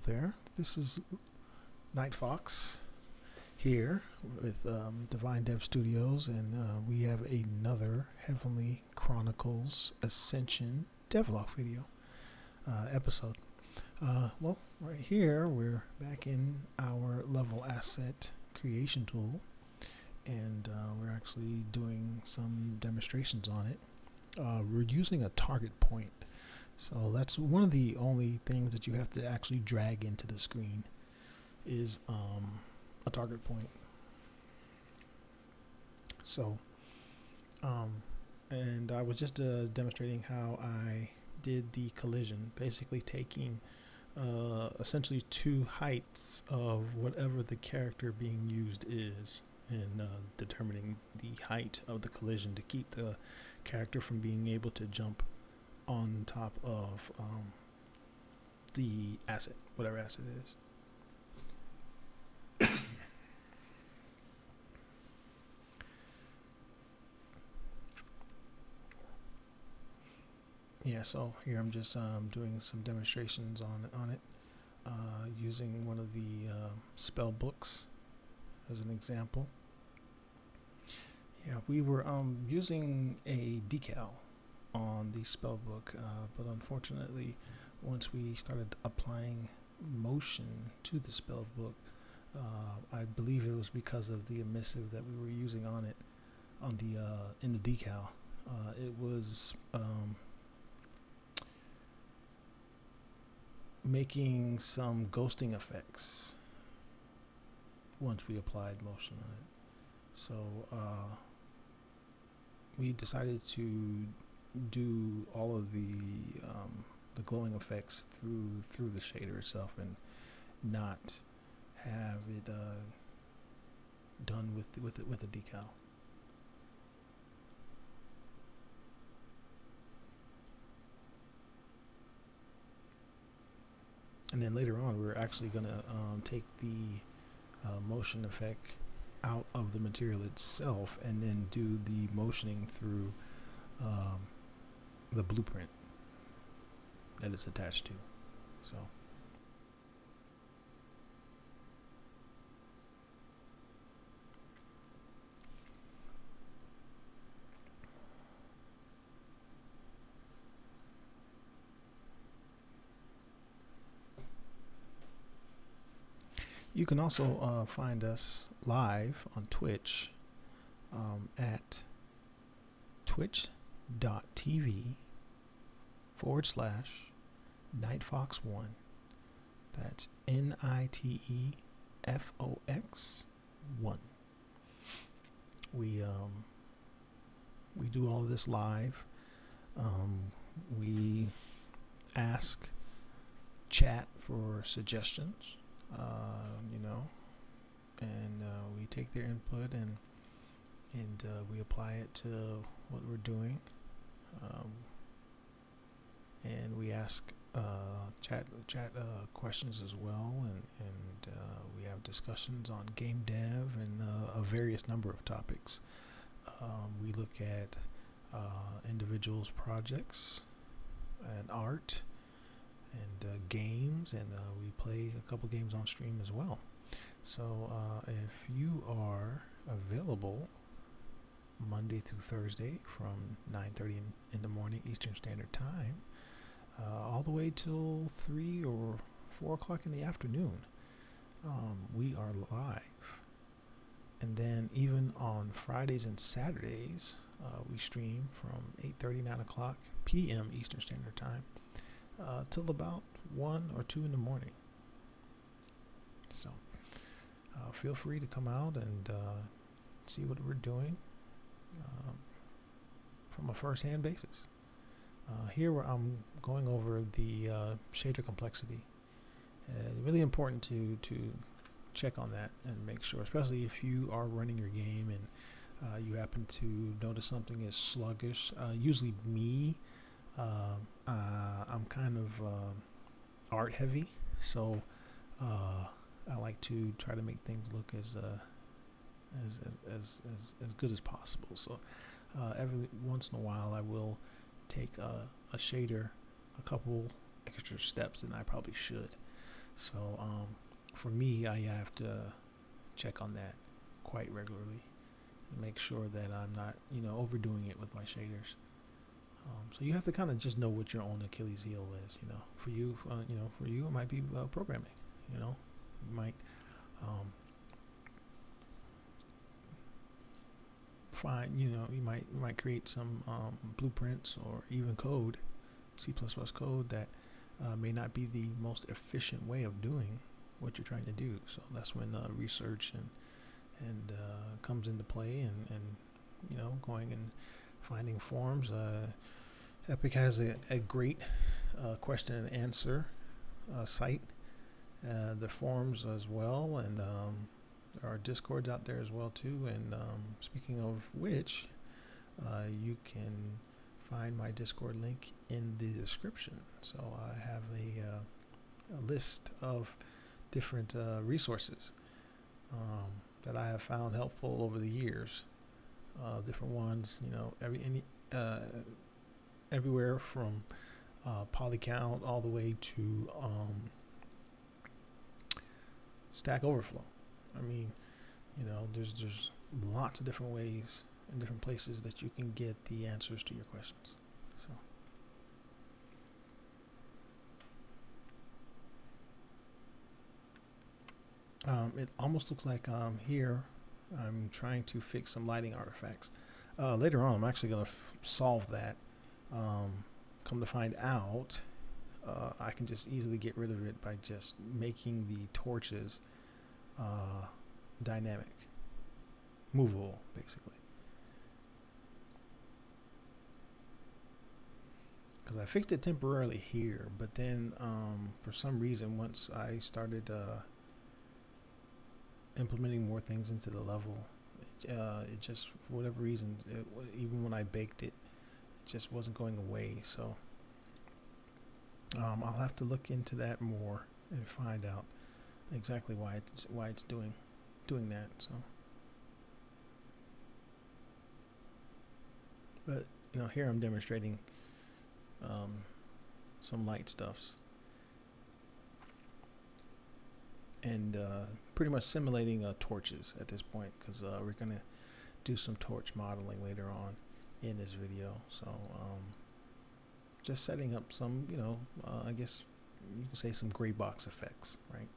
there. This is Night Fox here with Divine Dev Studios, and we have another Heavenly Chronicles Ascension DevLog video episode. Well, right here we're back in our level asset creation tool, and we're actually doing some demonstrations on it. We're using a target point. So that's one of the only things that you have to actually drag into the screen is a target point. So, and I was just demonstrating how I did the collision, basically taking essentially two heights of whatever the character being used is, and determining the height of the collision to keep the character from being able to jump on top of the asset, whatever asset it is. Yeah, so here I'm just doing some demonstrations on it, using one of the spell books as an example. Yeah, we were using a decal on the spell book, but unfortunately once we started applying motion to the spell book, I believe it was because of the emissive that we were using on it on the in the decal, it was making some ghosting effects once we applied motion on it. So we decided to do all of the glowing effects through the shader itself, and not have it done with a decal. And then later on, we're actually going to take the motion effect out of the material itself, and then do the motioning through the blueprint that it's attached to. So you can also find us live on Twitch at twitch.tv/NightFox1. That's NITEFOX1. We do all of this live. We ask chat for suggestions, and we take their input, and we apply it to what we're doing, and we ask chat questions as well, and we have discussions on game dev and a various number of topics. We look at individuals' projects and art and games, and we play a couple games on stream as well. So if you are available Monday through Thursday from 9:30 in the morning Eastern Standard Time, all the way till 3 or 4 o'clock in the afternoon, we are live. And then even on Fridays and Saturdays, we stream from 8:30, 9 o'clock p.m. Eastern Standard Time till about 1 or 2 in the morning. So feel free to come out and see what we're doing from a first-hand basis. Here I'm going over the shader complexity. Really important to check on that and make sure, especially if you are running your game and you happen to notice something is sluggish. Usually me, I'm kind of art heavy, so I like to try to make things look as good as possible. So every once in a while I will take a shader a couple extra steps than I probably should. So for me, I have to check on that quite regularly and make sure that I'm not, overdoing it with my shaders. So you have to kind of just know what your own Achilles heel is. For you, it might be programming. You might find, you might create some blueprints or even code, C++ code that may not be the most efficient way of doing what you're trying to do. So that's when research and comes into play, and going and finding forums. Epic has a great question and answer site, the forums as well, and there are discords out there as well too. And speaking of which, you can find my Discord link in the description. So I have a list of different resources that I have found helpful over the years. Different ones, everywhere from polycount all the way to Stack Overflow. I mean, there's lots of different ways and different places that you can get the answers to your questions. So it almost looks like here I'm trying to fix some lighting artifacts. Later on, I'm actually going to solve that. Come to find out, I can just easily get rid of it by just making the torches dynamic, movable, basically. Because I fixed it temporarily here, but then for some reason, once I started implementing more things into the level, it just, for whatever reason, even when I baked it, it just wasn't going away. So I'll have to look into that more and find out exactly why it's doing that. So, but here I'm demonstrating some light stuffs and pretty much simulating torches at this point, because we're gonna do some torch modeling later on in this video. So just setting up some, I guess you can say some gray box effects, right?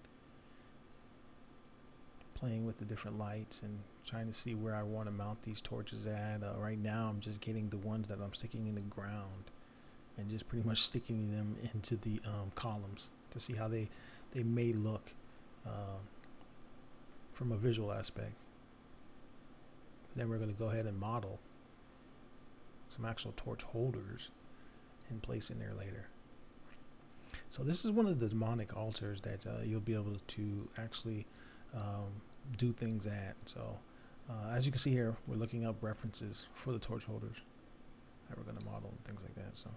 Playing with the different lights and trying to see where I want to mount these torches at. Right now I'm just getting the ones that I'm sticking in the ground and just pretty much sticking them into the columns to see how they may look from a visual aspect. Then we're going to go ahead and model some actual torch holders and place in there later. So this is one of the demonic altars that you'll be able to actually do things at. So as you can see here, we're looking up references for the torch holders that we're going to model and things like that. So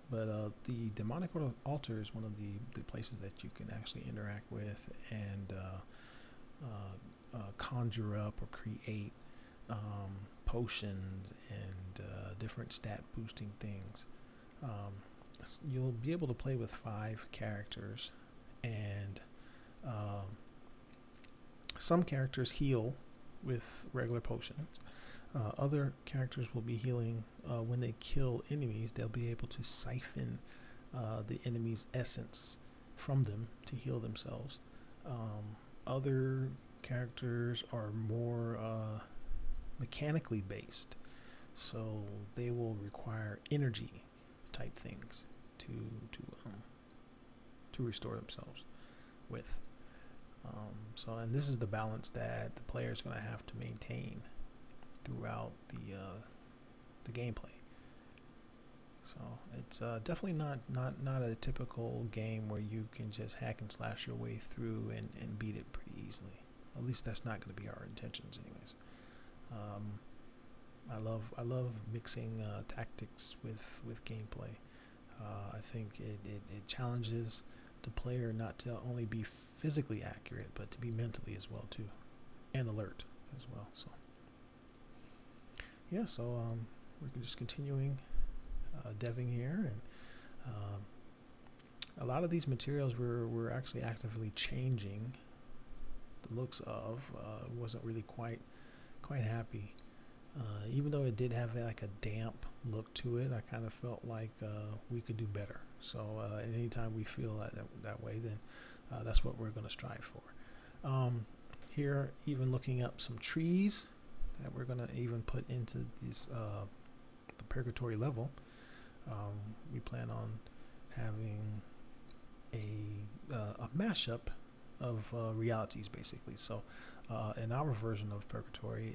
but the demonic altar is one of the places that you can actually interact with and conjure up or create potions and different stat boosting things. You'll be able to play with 5 characters, and some characters heal with regular potions. Other characters will be healing when they kill enemies. They'll be able to siphon the enemy's essence from them to heal themselves. Other characters are more mechanically based, so they will require energy type things to restore themselves with. And this is the balance that the player is going to have to maintain throughout the gameplay. So it's definitely not a typical game where you can just hack and slash your way through and beat it pretty easily. At least that's not going to be our intentions, anyways. I love mixing tactics with gameplay. I think it challenges the player not to only be physically accurate, but to be mentally as well too, and alert as well. So yeah, so we're just continuing deving here, and a lot of these materials were actually actively changing the looks of. Wasn't really quite happy. Even though it did have like a damp look to it, I kind of felt like we could do better. So anytime we feel that way, then that's what we're going to strive for. Here, even looking up some trees that we're going to even put into these the purgatory level. We plan on having a mashup of realities, basically. So in our version of purgatory,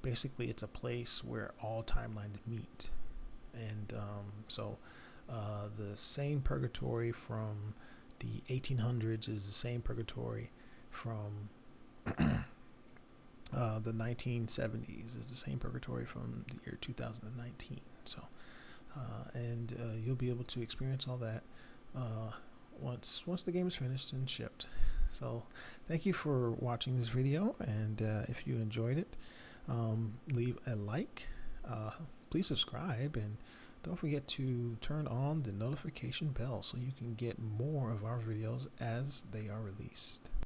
basically it's a place where all timelines meet. And so the same purgatory from the 1800s is the same purgatory from the 1970s, is the same purgatory from the year 2019. So and you'll be able to experience all that once the game is finished and shipped. So thank you for watching this video, and if you enjoyed it, leave a like, please subscribe, and don't forget to turn on the notification bell so you can get more of our videos as they are released.